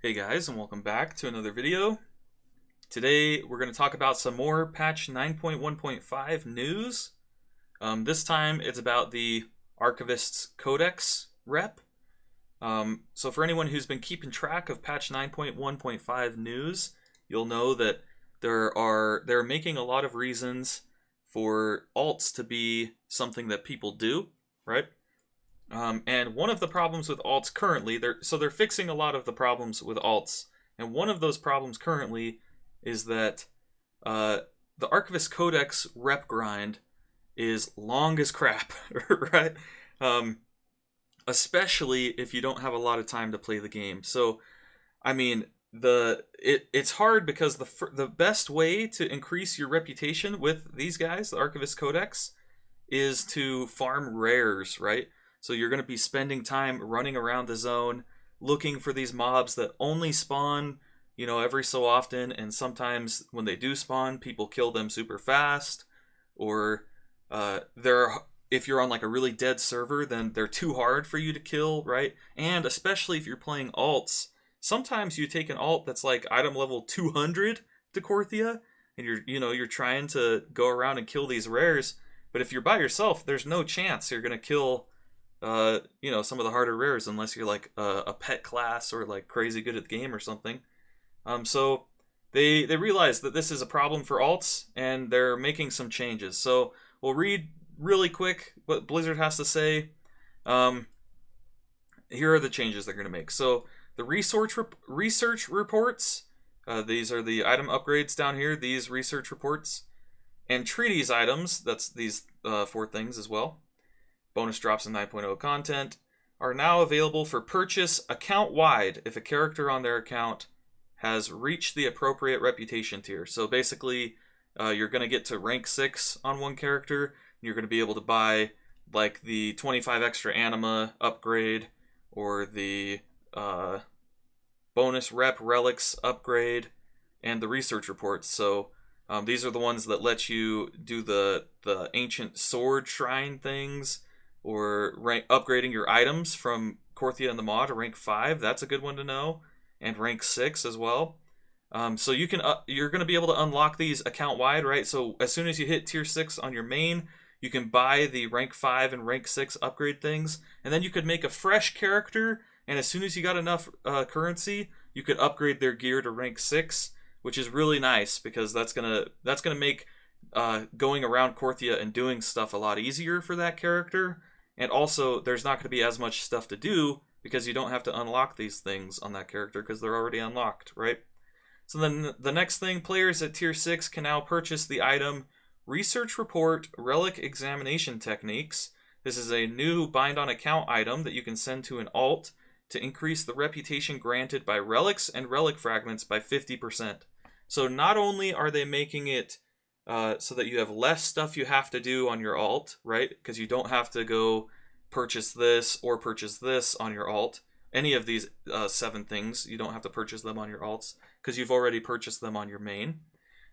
Hey guys, and welcome back to another video. Today we're going to talk about some more patch 9.1.5 news. This time it's about the Archivist's Codex rep. So for anyone who's been keeping track of patch 9.1.5 news, you'll know that they're making a lot of reasons for alts to be something that people do, right? And one of the problems with alts currently, they're fixing a lot of the problems with alts, and one of those problems currently is that the Archivist Codex rep grind is long as crap, right? Especially if you don't have a lot of time to play the game. So, I mean, it's hard because the best way to increase your reputation with these guys, the Archivist Codex, is to farm rares, right? So you're going to be spending time running around the zone, looking for these mobs that only spawn, every so often, and sometimes when they do spawn, people kill them super fast, or if you're on like a really dead server, then they're too hard for you to kill, right? And especially if you're playing alts, sometimes you take an alt that's like item level 200 to Korthia, and you're trying to go around and kill these rares. But if you're by yourself, there's no chance you're gonna kill, some of the harder rares unless you're like a pet class or like crazy good at the game or something. So they realize that this is a problem for alts, and they're making some changes. So we'll read really quick what Blizzard has to say. Here are the changes they're going to make. So the research reports. These are the item upgrades down here. These research reports. And treaties items, that's these 4 things as well. Bonus drops in 9.0 content are now available for purchase account-wide if a character on their account has reached the appropriate reputation tier. So basically, you're going to get to rank 6 on one character, and you're going to be able to buy like the 25 extra anima upgrade, or the bonus rep relics upgrade, and the research reports. So these are the ones that let you do the ancient sword shrine things, or upgrading your items from Korthia and the Maw to rank 5. That's a good one to know, and rank 6 as well. So you're going to be able to unlock these account wide, right? So as soon as you hit tier 6 on your main, you can buy the rank 5 and rank 6 upgrade things, and then you could make a fresh character, and as soon as you got enough currency, you could upgrade their gear to rank 6, which is really nice because that's gonna make going around Korthia and doing stuff a lot easier for that character. And also, there's not going to be as much stuff to do because you don't have to unlock these things on that character because they're already unlocked, right? So then the next thing, players at tier 6 can now purchase the item Research Report Relic Examination Techniques. This is a new bind on account item that you can send to an alt to increase the reputation granted by relics and relic fragments by 50%. So not only are they making it so that you have less stuff you have to do on your alt, right? Because you don't have to go purchase this or purchase this on your alt. Any of these 7 things, you don't have to purchase them on your alts because you've already purchased them on your main.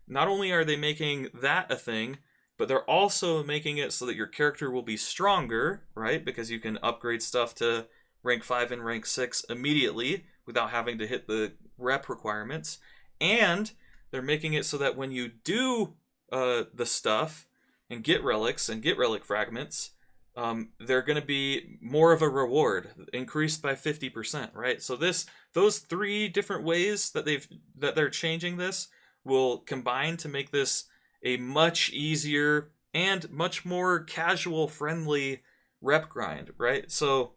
Not only are they making that a thing, but they're also making it so that your character will be stronger, right? Because you can upgrade stuff to rank 5 and rank 6 immediately without having to hit the rep requirements. And they're making it so that when you do the stuff and get relics and get relic fragments, they're going to be more of a reward, increased by 50%, right? So those 3 different ways that they're changing this will combine to make this a much easier and much more casual friendly rep grind, right? So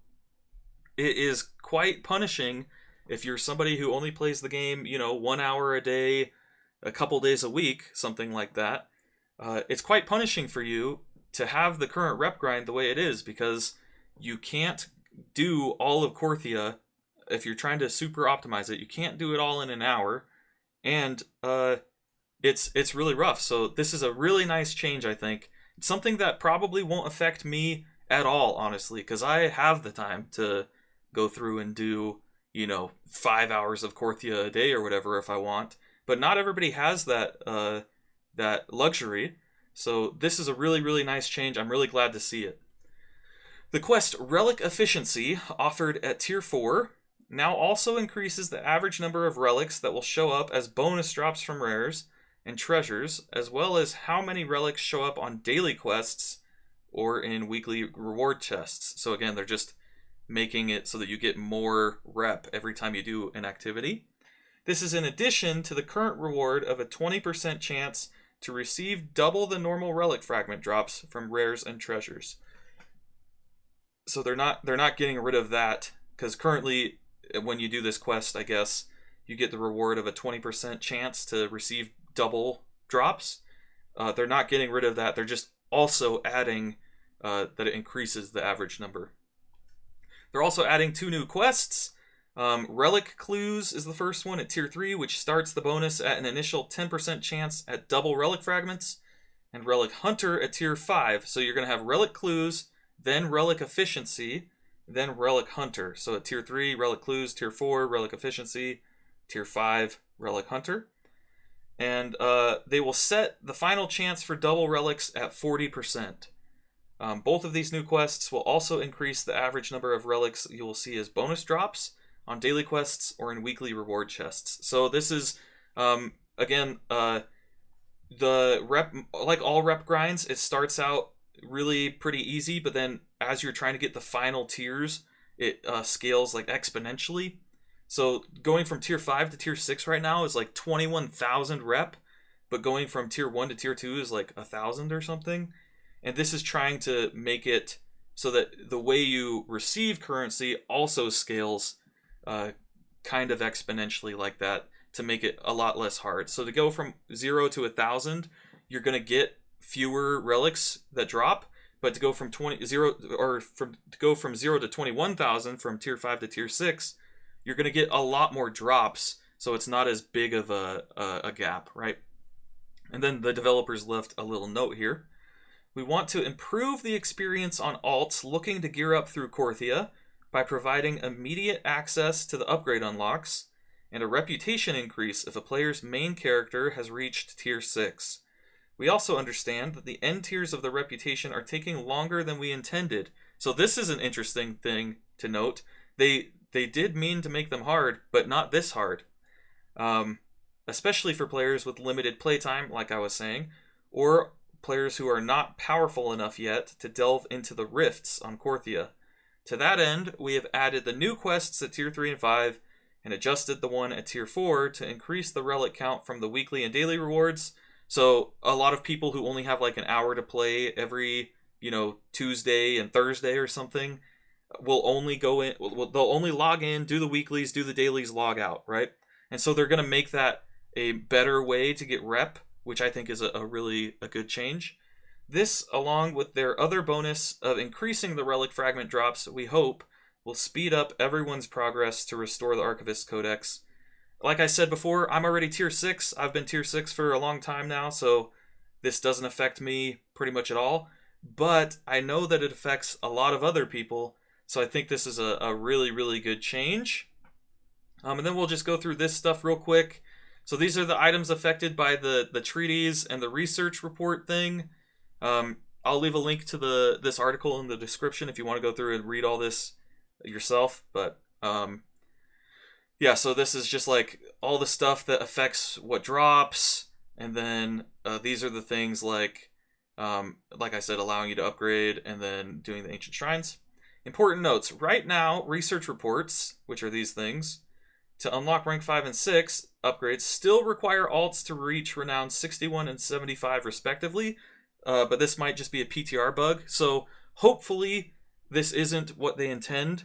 it is quite punishing if you're somebody who only plays the game, 1 hour a day, a couple days a week, something like that. It's quite punishing for you to have the current rep grind the way it is, because you can't do all of Korthia. If you're trying to super optimize it, you can't do it all in an hour, and it's really rough. So this is a really nice change, I think. It's something that probably won't affect me at all, honestly, because I have the time to go through and do 5 hours of Korthia a day or whatever if I want. But not everybody has that luxury. So this is a really, really nice change. I'm really glad to see it. The quest Relic Efficiency, offered at tier 4, now also increases the average number of relics that will show up as bonus drops from rares and treasures, as well as how many relics show up on daily quests or in weekly reward chests. So again, they're just making it so that you get more rep every time you do an activity. This is in addition to the current reward of a 20% chance to receive double the normal relic fragment drops from rares and treasures. So they're not getting rid of that, because currently when you do this quest, I guess, you get the reward of a 20% chance to receive double drops. They're not getting rid of that. They're just also adding that it increases the average number. They're also adding 2 new quests. Relic Clues is the first one at Tier 3, which starts the bonus at an initial 10% chance at double relic fragments. And Relic Hunter at Tier 5. So you're going to have Relic Clues, then Relic Efficiency, then Relic Hunter. So at Tier 3, Relic Clues, Tier 4, Relic Efficiency, Tier 5, Relic Hunter. And they will set the final chance for double relics at 40%. Both of these new quests will also increase the average number of relics you will see as bonus drops on daily quests or in weekly reward chests. So this is, again, the rep, like all rep grinds, it starts out really pretty easy, but then as you're trying to get the final tiers, it scales like exponentially. So going from Tier 5 to Tier 6 right now is like 21,000 rep, but going from Tier 1 to Tier 2 is like 1,000 or something. And this is trying to make it so that the way you receive currency also scales kind of exponentially like that to make it a lot less hard. So to go from 0 to 1,000, you're going to get fewer relics that drop, but to go from 0 to 21,000 from Tier 5 to Tier 6, you're going to get a lot more drops, so it's not as big of a gap, right? And then the developers left a little note here. We want to improve the experience on alts looking to gear up through Korthia by providing immediate access to the upgrade unlocks and a reputation increase if a player's main character has reached Tier 6. We also understand that the end tiers of the reputation are taking longer than we intended. So this is an interesting thing to note. They did mean to make them hard, but not this hard. Especially for players with limited playtime, like I was saying, or players who are not powerful enough yet to delve into the rifts on Korthia. To that end, we have added the new quests at Tier 3 and 5 and adjusted the one at Tier 4 to increase the relic count from the weekly and daily rewards. So a lot of people who only have like an hour to play every, Tuesday and Thursday or something will only go in, they'll only log in, do the weeklies, do the dailies, log out, right? And so they're going to make that a better way to get rep, which I think is a really good change. This, along with their other bonus of increasing the relic fragment drops, we hope, will speed up everyone's progress to restore the Archivist Codex. Like I said before, I'm already Tier 6. I've been Tier 6 for a long time now, so this doesn't affect me pretty much at all. But I know that it affects a lot of other people, so I think this is a really, really good change. And then we'll just go through this stuff real quick. So these are the items affected by the treaties and the research report thing. I'll leave a link to this article in the description if you want to go through and read all this yourself. But yeah, so this is just like all the stuff that affects what drops. And then these are the things like I said, allowing you to upgrade and then doing the ancient shrines. Important notes. Right now, research reports, which are these things, to unlock rank 5 and 6 upgrades still require alts to reach renown 61 and 75 respectively, but this might just be a PTR bug. So hopefully this isn't what they intend,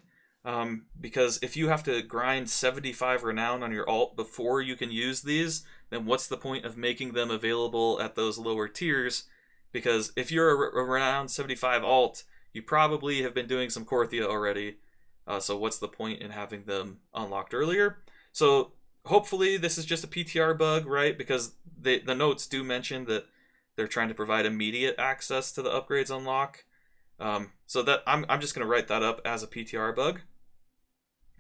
because if you have to grind 75 renown on your alt before you can use these, then what's the point of making them available at those lower tiers? Because if you're a renown 75 alt, you probably have been doing some Korthia already. So what's the point in having them unlocked earlier? So hopefully this is just a PTR bug, right? Because the notes do mention that they're trying to provide immediate access to the upgrades unlock. So that I'm just going to write that up as a PTR bug.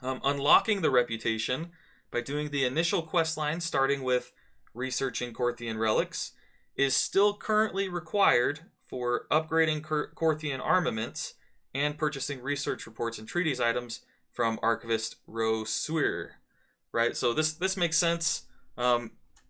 Unlocking the reputation by doing the initial quest line, starting with researching Korthian relics, is still currently required for upgrading Korthian armaments and purchasing research reports and treaties items from Archivist Rosuir, right? So this makes sense.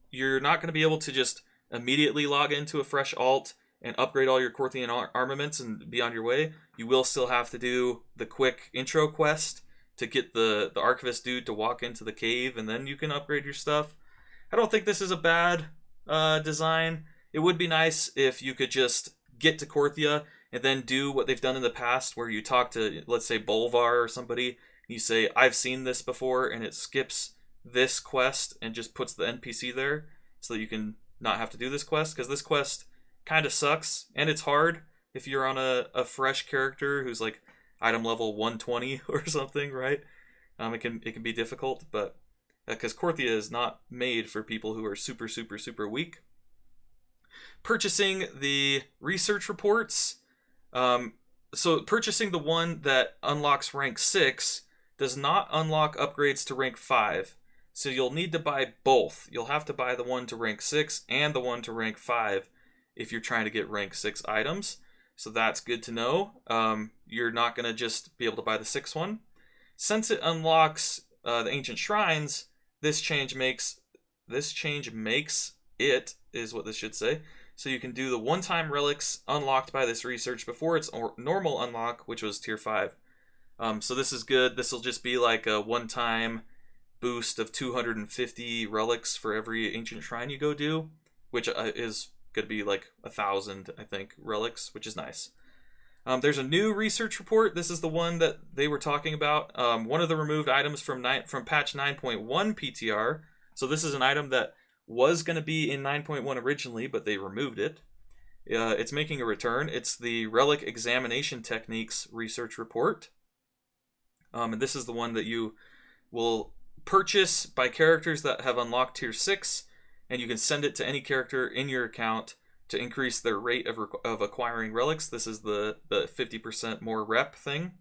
You're not going to be able to just immediately log into a fresh alt and upgrade all your Corthian armaments and be on your way. You will still have to do the quick intro quest to get the Archivist dude to walk into the cave, and then you can upgrade your stuff. I don't think this is a bad design. It would be nice if you could just get to Korthia and then do what they've done in the past, where you talk to, let's say, Bolvar or somebody, and you say, I've seen this before, and it skips this quest and just puts the NPC there so that you can not have to do this quest, because this quest kind of sucks, and it's hard if you're on a fresh character who's like item level 120 or something, right? It can be difficult, but because Korthia is not made for people who are super, super, super weak. Purchasing the research reports. So purchasing the one that unlocks rank 6 does not unlock upgrades to rank 5. So you'll need to buy both. You'll have to buy the one to rank 6 and the one to rank 5 if you're trying to get rank 6 items. So that's good to know. You're not going to just be able to buy the 6th one. Since it unlocks the ancient shrines, this change makes it, is what this should say. So you can do the one-time relics unlocked by this research before its normal unlock, which was tier 5. So this is good. This will just be like a one-time boost of 250 relics for every ancient shrine you go do, which is going to be like 1,000, I think, relics, which is nice. There's a new research report. This is the one that they were talking about. One of the removed items from patch 9.1 PTR. So this is an item that was going to be in 9.1 originally, but they removed it. It's making a return. It's the Relic Examination Techniques research report. And this is the one that you will purchase by characters that have unlocked tier 6, and you can send it to any character in your account to increase their rate of acquiring relics. This is the 50% more rep thing.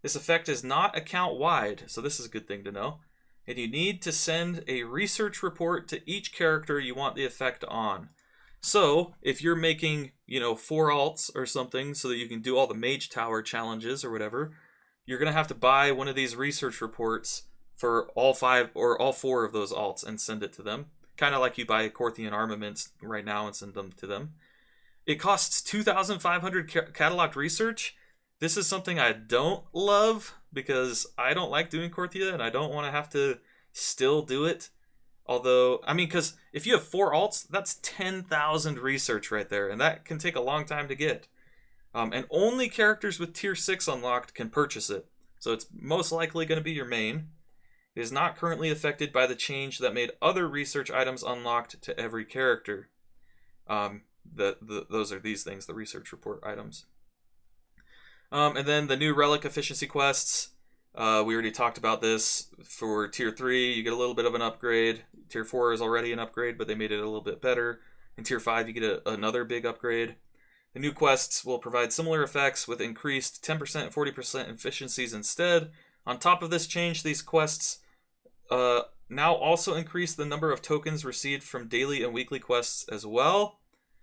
This effect is not account-wide, so this is a good thing to know. And you need to send a research report to each character you want the effect on. So, if you're making, 4 alts or something so that you can do all the Mage Tower challenges or whatever, you're going to have to buy one of these research reports for all 5 or all 4 of those alts and send it to them. Kind of like you buy Corthian armaments right now and send them to them. It costs 2,500 cataloged research. This is something I don't love because I don't like doing Korthia and I don't want to have to still do it. Although, because if you have 4 alts, that's 10,000 research right there, and that can take a long time to get. And only characters with tier 6 unlocked can purchase it, so it's most likely going to be your main. It is not currently affected by the change that made other research items unlocked to every character. Those are these things, the research report items. And then the new relic efficiency quests. We already talked about this. For tier 3, you get a little bit of an upgrade. Tier 4 is already an upgrade, but they made it a little bit better. In tier 5, you get another big upgrade. The new quests will provide similar effects with increased 10% and 40% efficiencies instead. On top of this change, these quests now also increase the number of tokens received from daily and weekly quests as well.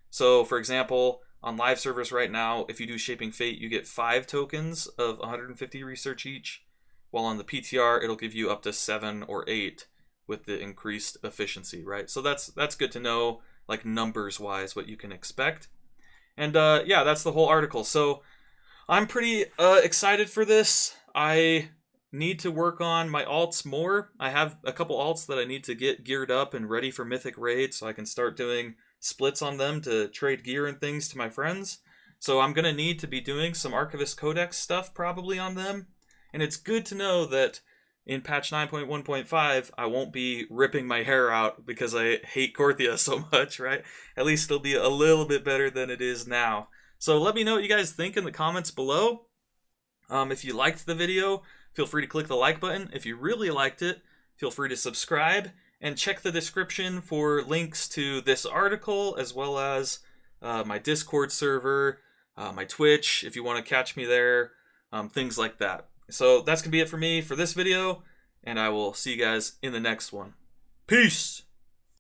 So, for example, on live servers right now, if you do Shaping Fate, you get 5 tokens of 150 research each, while on the PTR, it'll give you up to 7 or 8 with the increased efficiency, right? So that's good to know, like numbers-wise, what you can expect. And yeah, that's the whole article. So I'm pretty excited for this. I need to work on my alts more. I have a couple alts that I need to get geared up and ready for Mythic Raid so I can start doing splits on them to trade gear and things to my friends. So I'm going to need to be doing some Archivist Codex stuff probably on them. And it's good to know that in patch 9.1.5, I won't be ripping my hair out because I hate Korthia so much, right? At least it'll be a little bit better than it is now. So let me know what you guys think in the comments below. If you liked the video, feel free to click the like button. If you really liked it, feel free to subscribe. And check the description for links to this article, as well as my Discord server, my Twitch, if you want to catch me there, things like that. So that's going to be it for me for this video, and I will see you guys in the next one. Peace!